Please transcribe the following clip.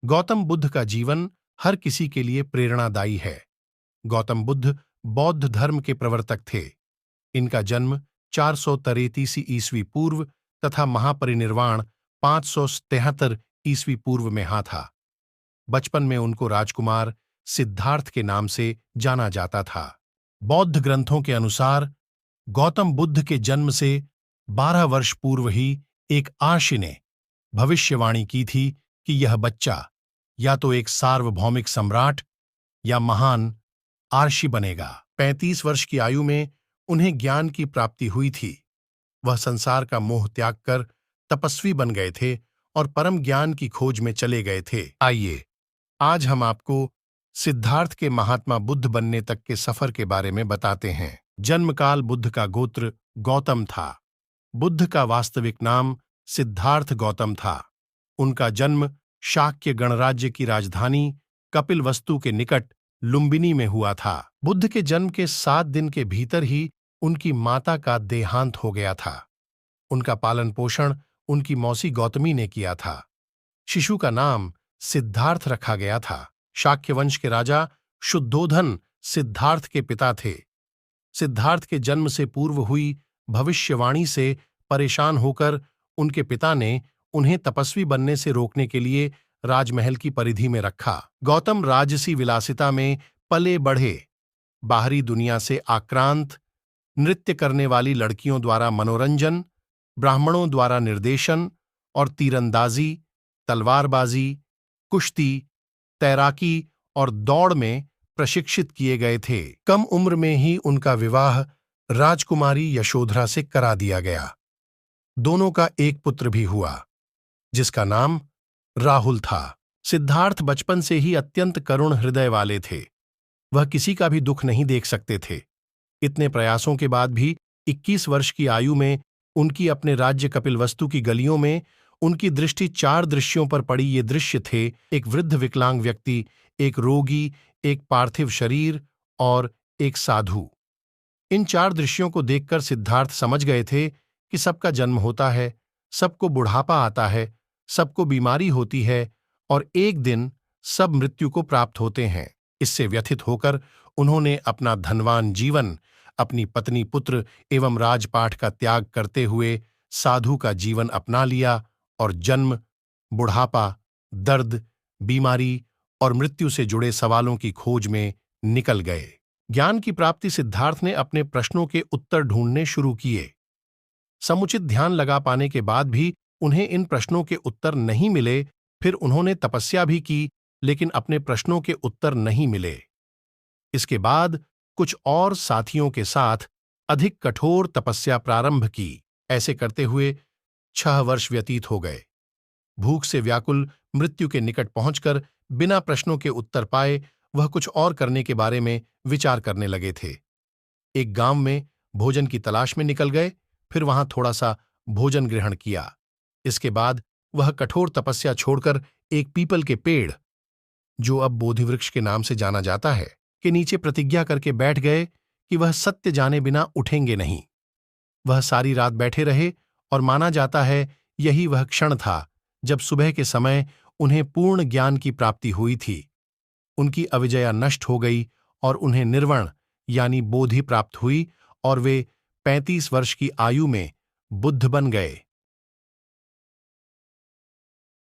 गौतम बुद्ध का जीवन हर किसी के लिए प्रेरणादायी है। गौतम बुद्ध बौद्ध धर्म के प्रवर्तक थे। इनका जन्म 433 ईस्वी पूर्व तथा महापरिनिर्वाण 573 ईस्वी पूर्व में था। बचपन में उनको राजकुमार सिद्धार्थ के नाम से जाना जाता था। बौद्ध ग्रंथों के अनुसार गौतम बुद्ध के जन्म से 12 वर्ष पूर्व ही एक आर्षि ने भविष्यवाणी की थी कि यह बच्चा या तो एक सार्वभौमिक सम्राट या महान आर्षि बनेगा। 35 वर्ष की आयु में उन्हें ज्ञान की प्राप्ति हुई थी। वह संसार का मोह त्याग कर तपस्वी बन गए थे और परम ज्ञान की खोज में चले गए थे। आइए आज हम आपको सिद्धार्थ के महात्मा बुद्ध बनने तक के सफर के बारे में बताते हैं। जन्मकाल बुद्ध का गोत्र गौतम था। बुद्ध का वास्तविक नाम सिद्धार्थ गौतम था। उनका जन्म शाक्य गणराज्य की राजधानी कपिलवस्तु के निकट लुम्बिनी में हुआ था। बुद्ध के जन्म के 7 दिन के भीतर ही उनकी माता का देहांत हो गया था। उनका पालन पोषण उनकी मौसी गौतमी ने किया था। शिशु का नाम सिद्धार्थ रखा गया था। शाक्य वंश के राजा शुद्धोधन सिद्धार्थ के पिता थे। सिद्धार्थ के जन्म से पूर्व हुई भविष्यवाणी से परेशान होकर उनके पिता ने उन्हें तपस्वी बनने से रोकने के लिए राजमहल की परिधि में रखा। गौतम राजसी विलासिता में पले बढ़े। बाहरी दुनिया से आक्रांत, नृत्य करने वाली लड़कियों द्वारा मनोरंजन, ब्राह्मणों द्वारा निर्देशन और तीरंदाजी, तलवारबाजी, कुश्ती, तैराकी और दौड़ में प्रशिक्षित किए गए थे। कम उम्र में ही उनका विवाह राजकुमारी यशोधरा से करा दिया गया। दोनों का एक पुत्र भी हुआ जिसका नाम राहुल था। सिद्धार्थ बचपन से ही अत्यंत करुण हृदय वाले थे। वह किसी का भी दुख नहीं देख सकते थे। इतने प्रयासों के बाद भी 21 वर्ष की आयु में उनकी अपने राज्य कपिलवस्तु की गलियों में उनकी दृष्टि 4 दृश्यों पर पड़ी। ये दृश्य थे: एक वृद्ध विकलांग व्यक्ति, एक रोगी, एक पार्थिव शरीर और एक साधु। इन 4 दृश्यों को देखकर सिद्धार्थ समझ गए थे कि सबका जन्म होता है, सबको बुढ़ापा आता है, सबको बीमारी होती है और एक दिन सब मृत्यु को प्राप्त होते हैं। इससे व्यथित होकर उन्होंने अपना धनवान जीवन, अपनी पत्नी, पुत्र एवं राजपाट का त्याग करते हुए साधु का जीवन अपना लिया और जन्म, बुढ़ापा, दर्द, बीमारी और मृत्यु से जुड़े सवालों की खोज में निकल गए। ज्ञान की प्राप्ति सिद्धार्थ ने अपने प्रश्नों के उत्तर ढूंढने शुरू किए। समुचित ध्यान लगा पाने के बाद भी उन्हें इन प्रश्नों के उत्तर नहीं मिले। फिर उन्होंने तपस्या भी की, लेकिन अपने प्रश्नों के उत्तर नहीं मिले। इसके बाद कुछ और साथियों के साथ अधिक कठोर तपस्या प्रारंभ की। ऐसे करते हुए 6 वर्ष व्यतीत हो गए। भूख से व्याकुल, मृत्यु के निकट पहुंचकर बिना प्रश्नों के उत्तर पाए वह कुछ और करने के बारे में विचार करने लगे थे। एक गांव में भोजन की तलाश में निकल गए। फिर वहां थोड़ा सा भोजन ग्रहण किया। इसके बाद वह कठोर तपस्या छोड़कर एक पीपल के पेड़, जो अब बोधि वृक्ष के नाम से जाना जाता है, के नीचे प्रतिज्ञा करके बैठ गए कि वह सत्य जाने बिना उठेंगे नहीं। वह सारी रात बैठे रहे और माना जाता है यही वह क्षण था जब सुबह के समय उन्हें पूर्ण ज्ञान की प्राप्ति हुई थी। उनकी अविजया नष्ट हो गई और उन्हें निर्वण यानी बोधि प्राप्त हुई और वे 35 वर्ष की आयु में बुद्ध बन गए।